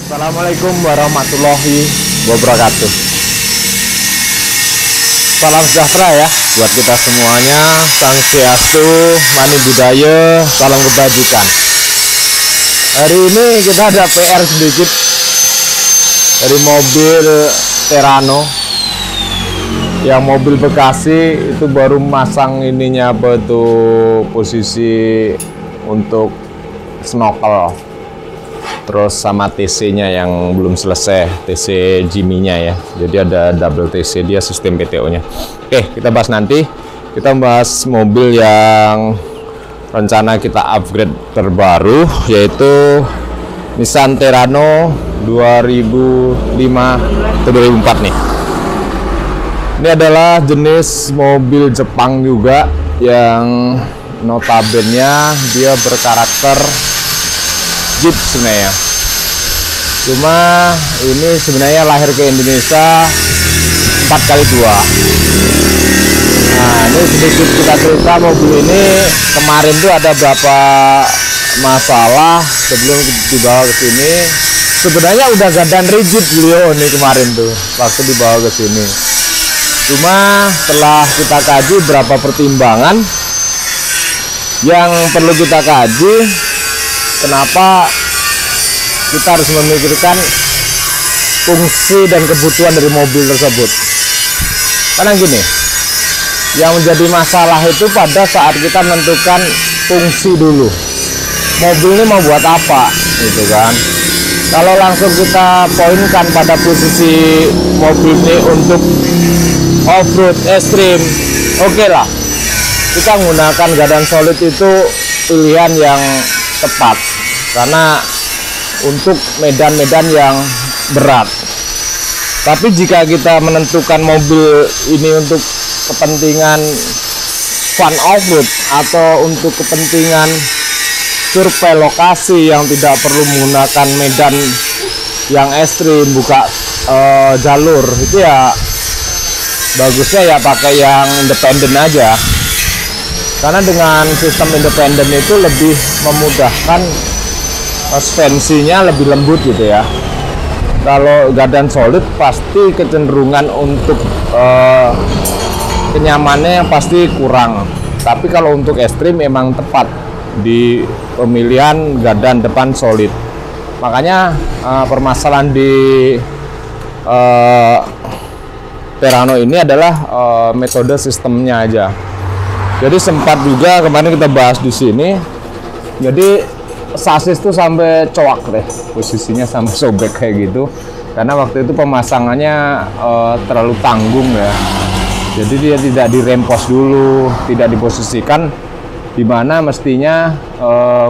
Assalamualaikum warahmatullahi wabarakatuh. Salam sejahtera ya buat kita semuanya. Sangsiastu, mani budaya, salam kebajikan. Hari ini kita ada PR sedikit dari mobil Terrano. Yang mobil Bekasi itu baru masang ininya apa tuh, posisi untuk snorkel. Terus sama TC-nya yang belum selesai, TC Jimmy-nya ya. Jadi ada double TC, dia sistem PTO-nya. Oke, kita bahas nanti. Kita bahas mobil yang rencana kita upgrade terbaru, yaitu Nissan Terrano 2005 atau 2004 nih. Ini adalah jenis mobil Jepang juga yang notabene dia berkarakter Jeep sebenarnya. Cuma ini sebenarnya lahir ke Indonesia 4x2. Nah, ini sedikit kita cerita mobil ini kemarin tuh ada beberapa masalah sebelum dibawa ke sini. Sebenarnya udah gadan rigid beliau nih kemarin tuh waktu dibawa ke sini. Cuma setelah kita kaji berapa pertimbangan yang perlu kita kaji, kenapa kita harus memikirkan fungsi dan kebutuhan dari mobil tersebut. Karena gini, yang menjadi masalah itu pada saat kita menentukan fungsi dulu. Mobil ini mau buat apa, gitu kan? Kalau langsung kita poinkan pada posisi mobil ini untuk off-road, ekstrim, oke lah. Kita menggunakan gadan solid itu pilihan yang tepat, karena untuk medan-medan yang berat. Tapi jika kita menentukan mobil ini untuk kepentingan fun off-road atau untuk kepentingan survei lokasi yang tidak perlu menggunakan medan yang ekstrim, buka jalur, itu ya bagusnya ya pakai yang independen aja. Karena dengan sistem independen itu lebih memudahkan, suspensinya lebih lembut gitu ya. Kalau gadan solid pasti kecenderungan untuk kenyamanannya yang pasti kurang. Tapi kalau untuk ekstrim memang tepat di pemilihan gadan depan solid. Makanya permasalahan di Terrano ini adalah metode sistemnya aja. Jadi sempat juga kemarin kita bahas di sini. Jadi sasis tuh sampai coak deh, posisinya sampai sobek kayak gitu. Karena waktu itu pemasangannya terlalu tanggung ya. Jadi dia tidak dirempos dulu, tidak diposisikan di mana mestinya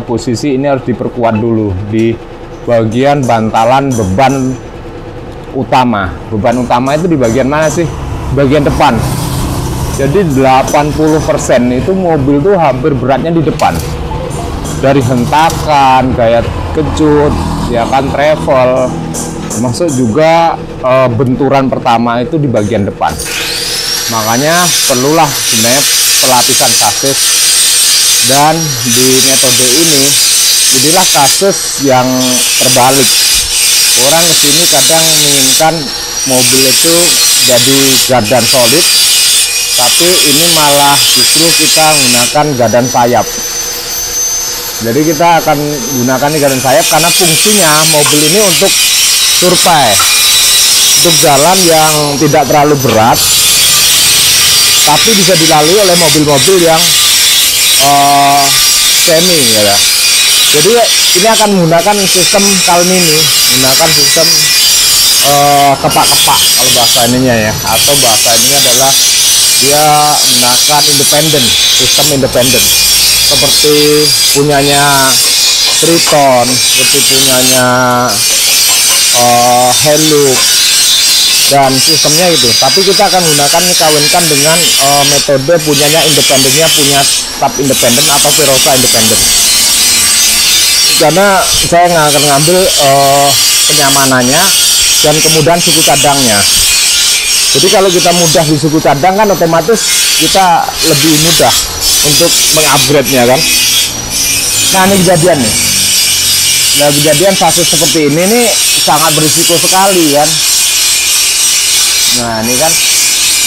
posisi ini harus diperkuat dulu di bagian bantalan beban utama. Beban utama itu di bagian mana sih? Bagian depan. Jadi 80% itu mobil tuh hampir beratnya di depan. Dari hentakan, gaya kejut, ya kan, travel, termasuk juga benturan pertama itu di bagian depan. Makanya perlulah sebenarnya pelapisan sasis. Dan di metode ini jadilah kasus yang terbalik. Orang kesini kadang menginginkan mobil itu jadi gadan solid, tapi ini malah justru kita menggunakan gadan sayap. Jadi kita akan gunakan ini gadan sayap karena fungsinya mobil ini untuk survei, untuk jalan yang tidak terlalu berat, tapi bisa dilalui oleh mobil-mobil yang semi ya. Jadi ini akan menggunakan sistem Kalmini, menggunakan sistem kepak-kepak kalau bahasa ininya ya, atau bahasa ininya adalah dia menggunakan independen, sistem independen, seperti punyanya Triton, seperti punyanya Hilux dan sistemnya itu. Tapi kita akan gunakan, kawinkan dengan metode punyanya independennya, punya staf independen atau Verosa independen. Karena saya nggak akan ngambil kenyamanannya dan kemudian suku cadangnya. Jadi kalau kita mudah di suku cadang kan otomatis kita lebih mudah untuk mengupgrade-nya kan. Nah ini kejadian nih. Nah kejadian fase seperti ini nih sangat berisiko sekali kan. Nah ini kan,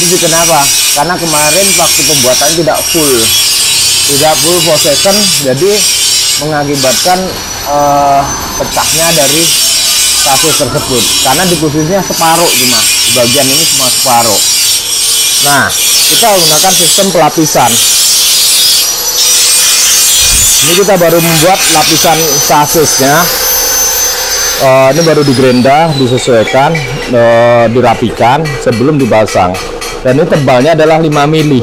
itu kenapa? Karena kemarin waktu pembuatan tidak full possession, jadi mengakibatkan pecahnya dari sasis tersebut. Karena di posisinya separuh, cuma di bagian ini cuma separuh. Nah, kita menggunakan sistem pelapisan. Ini kita baru membuat lapisan sasisnya. Ini baru digerinda, disesuaikan, dirapikan sebelum dipasang. Dan ini tebalnya adalah 5 mili.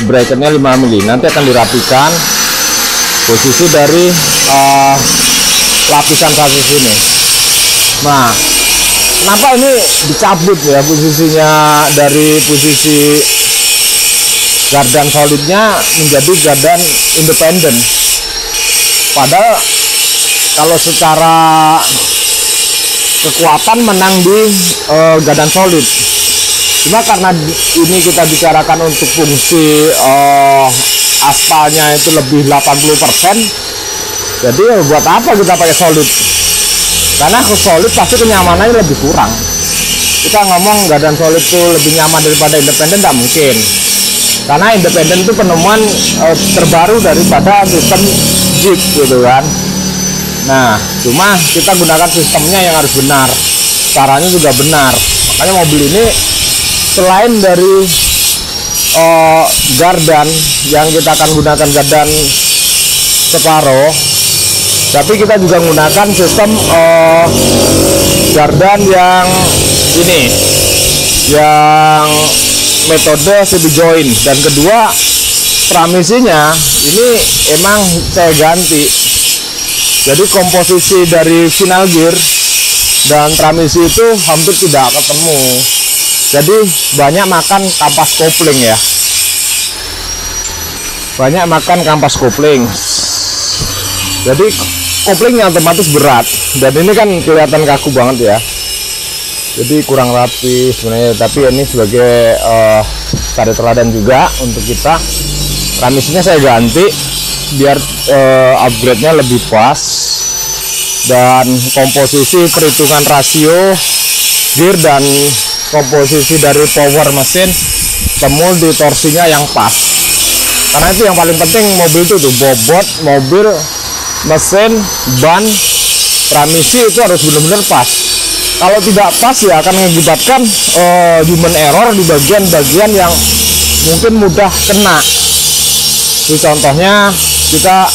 Bracketnya 5 mili. Nanti akan dirapikan posisi dari lapisan sasis ini. Nah, kenapa ini dicabut ya posisinya dari posisi gardan solidnya menjadi gardan independen? Padahal kalau secara kekuatan menang di gardan solid. Cuma karena ini kita bicarakan untuk fungsi aspalnya itu lebih 80%, jadi buat apa kita pakai solid? Karena solid pasti kenyamanannya lebih kurang. Kita ngomong gardan solid itu lebih nyaman daripada independen, tidak mungkin. Karena independen itu penemuan terbaru daripada sistem Jeep gitu kan. Nah, cuma kita gunakan sistemnya yang harus benar, caranya juga benar. Makanya mobil ini selain dari gardan yang kita akan gunakan gardan separuh, tapi kita juga menggunakan sistem gardan yang ini, yang metode CD join. Dan kedua, transmisinya ini emang saya ganti. Jadi komposisi dari final gear dan transmisi itu hampir tidak ketemu. Jadi banyak makan kampas kopling ya. Banyak makan kampas kopling. Jadi koplingnya otomatis berat. Dan ini kan kelihatan kaku banget ya. Jadi kurang rapi sebenarnya. Tapi ini sebagai tanda teladan juga untuk kita. Transmisinya saya ganti biar upgrade-nya lebih pas, dan komposisi perhitungan rasio gear dan komposisi dari power mesin temu di torsinya yang pas. Karena itu yang paling penting mobil itu tuh, bobot mobil, mesin, ban, transmisi itu harus benar-benar pas. Kalau tidak pas ya akan mengakibatkan human error di bagian-bagian yang mungkin mudah kena. Jadi contohnya kita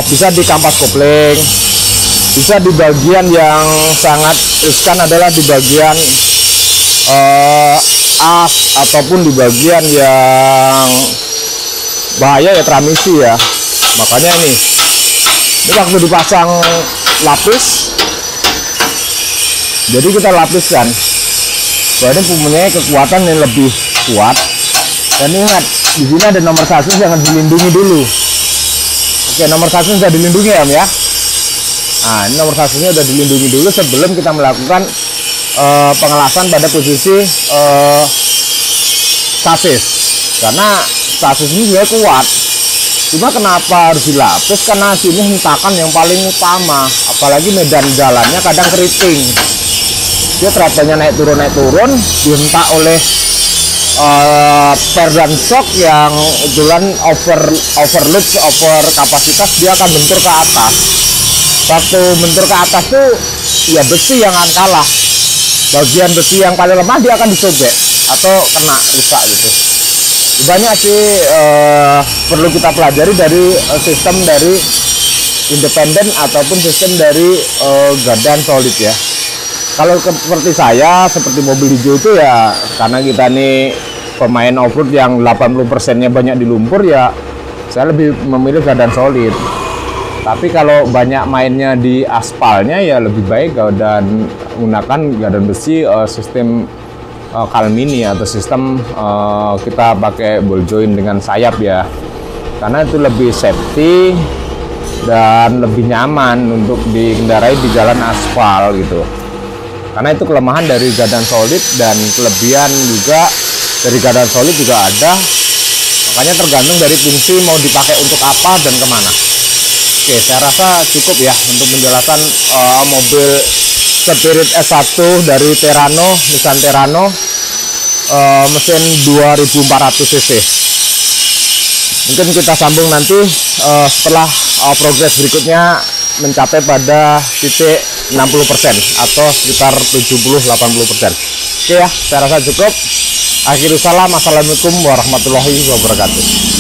bisa di kampas kopling, bisa di bagian yang sangat riskan adalah di bagian as, ataupun di bagian yang bahaya ya transmisi ya. Makanya ini waktu dipasang lapis, jadi kita lapiskan bahwa ini mempunyai kekuatan yang lebih kuat. Dan ingat, di sini ada nomor sasis yang harus dilindungi dulu. Oke, nomor sasis sudah dilindungi ya, Om ya. Nah, ini nomor sasisnya sudah dilindungi dulu sebelum kita melakukan pengelasan pada posisi sasis. Karena sasis ini juga kuat. Cuma kenapa harus dilapis? Karena sini hentakan yang paling utama. Apalagi medan jalannya kadang keriting. Dia terapannya naik turun, dihentak oleh per dan shock yang kebetulan overload, over kapasitas, dia akan bentur ke atas. Waktu bentur ke atas tuh ya besi yang akan kalah. Bagian besi yang paling lemah dia akan disobek atau kena rusak gitu. Banyak sih perlu kita pelajari dari sistem dari independen ataupun sistem dari gardan solid ya. Kalau seperti saya, seperti mobil hijau itu ya, karena kita nih pemain off-road yang 80%-nya banyak di lumpur ya, saya lebih memilih gardan solid. Tapi kalau banyak mainnya di aspalnya ya lebih baik dan menggunakan gardan besi sistem Calmini atau sistem kita pakai ball joint dengan sayap ya. Karena itu lebih safety dan lebih nyaman untuk dikendarai di jalan aspal gitu. Karena itu kelemahan dari gardan solid, dan kelebihan juga dari gardan solid juga ada. Makanya tergantung dari fungsi mau dipakai untuk apa dan kemana. Oke, saya rasa cukup ya untuk menjelaskan mobil Spirit S1 dari Terrano, Nissan Terrano, mesin 2400 cc. Mungkin kita sambung nanti setelah progres berikutnya mencapai pada titik 60% atau sekitar 70-80%. Oke ya, saya rasa cukup. Akhirul salam, assalamualaikum warahmatullahi wabarakatuh.